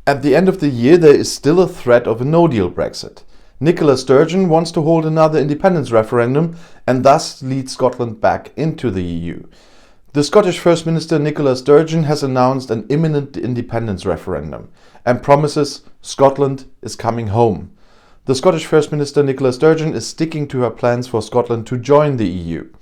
At the end of the year, there is still a threat of a no-deal Brexit. Nicola Sturgeon wants to hold another independence referendum and thus lead Scotland back into the EU. The Scottish First Minister Nicola Sturgeon has announced an imminent independence referendum and promises Scotland is coming home. The Scottish First Minister Nicola Sturgeon is sticking to her plans for Scotland to join the EU.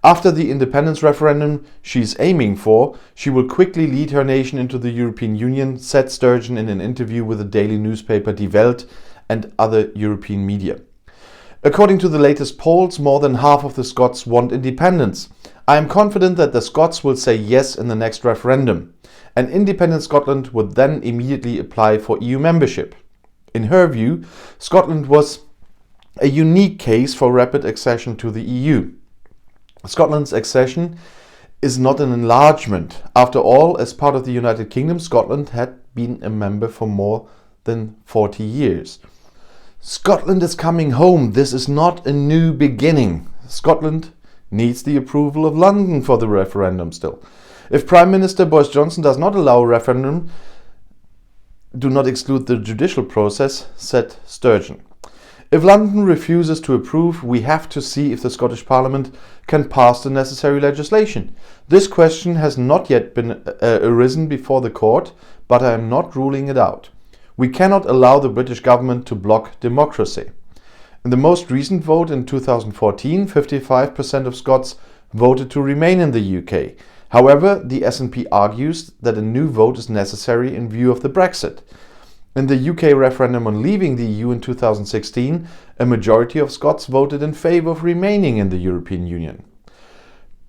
After the independence referendum she is aiming for, she will quickly lead her nation into the European Union, said Sturgeon in an interview with the daily newspaper Die Welt and other European media. According to the latest polls, more than half of the Scots want independence. I am confident that the Scots will say yes in the next referendum. An independent Scotland would then immediately apply for EU membership. In her view, Scotland was a unique case for rapid accession to the EU. Scotland's accession is not an enlargement. After all, as part of the United Kingdom, Scotland had been a member for more than 40 years. Scotland is coming home. This is not a new beginning. Scotland needs the approval of London for the referendum still. If Prime Minister Boris Johnson does not allow a referendum, do not exclude the judicial process, said Sturgeon. If London refuses to approve, we have to see if the Scottish Parliament can pass the necessary legislation. This question has not yet been arisen before the court, but I am not ruling it out. We cannot allow the British government to block democracy. In the most recent vote in 2014, 55% of Scots voted to remain in the UK. However, the SNP argues that a new vote is necessary in view of the Brexit. In the UK referendum on leaving the EU in 2016, a majority of Scots voted in favour of remaining in the European Union.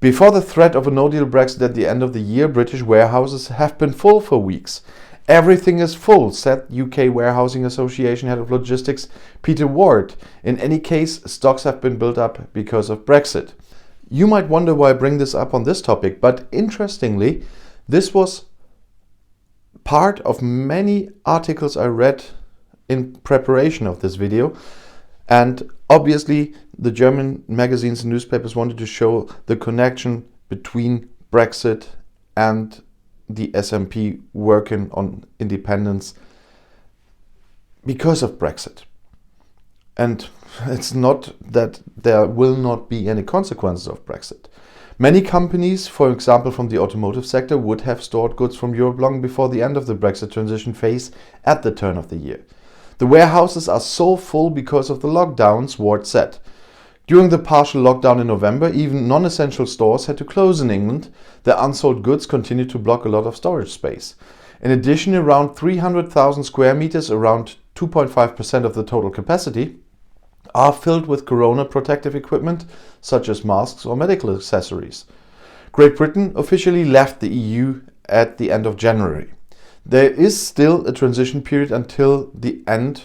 Before the threat of a no-deal Brexit at the end of the year, British warehouses have been full for weeks. Everything is full, said UK Warehousing Association Head of Logistics Peter Ward. In any case, stocks have been built up because of Brexit. You might wonder why I bring this up on this topic, but interestingly, this was part of many articles I read in preparation of this video, and obviously the German magazines and newspapers wanted to show the connection between Brexit and the SNP working on independence because of Brexit. And it's not that there will not be any consequences of Brexit. Many companies, for example from the automotive sector, would have stored goods from Europe long before the end of the Brexit transition phase at the turn of the year. The warehouses are so full because of the lockdowns, Ward said. During the partial lockdown in November, even non-essential stores had to close in England. The unsold goods continued to block a lot of storage space. In addition, around 300,000 square meters, around 2.5% of the total capacity, are filled with corona protective equipment such as masks or medical accessories. Great Britain officially left the EU at the end of January. There is still a transition period until the end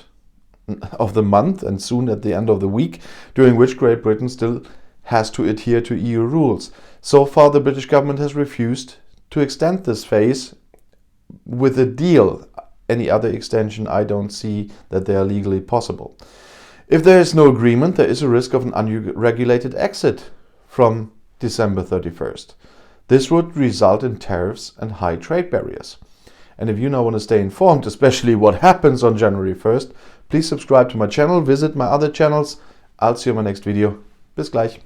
of the month and soon at the end of the week, during which Great Britain still has to adhere to EU rules. So far, the British government has refused to extend this phase with a deal. Any other extension, I don't see that they are legally possible. If there is no agreement, there is a risk of an unregulated exit from December 31st. This would result in tariffs and high trade barriers. And if you now want to stay informed, especially what happens on January 1st, please subscribe to my channel, visit my other channels. I'll see you in my next video. Bis gleich.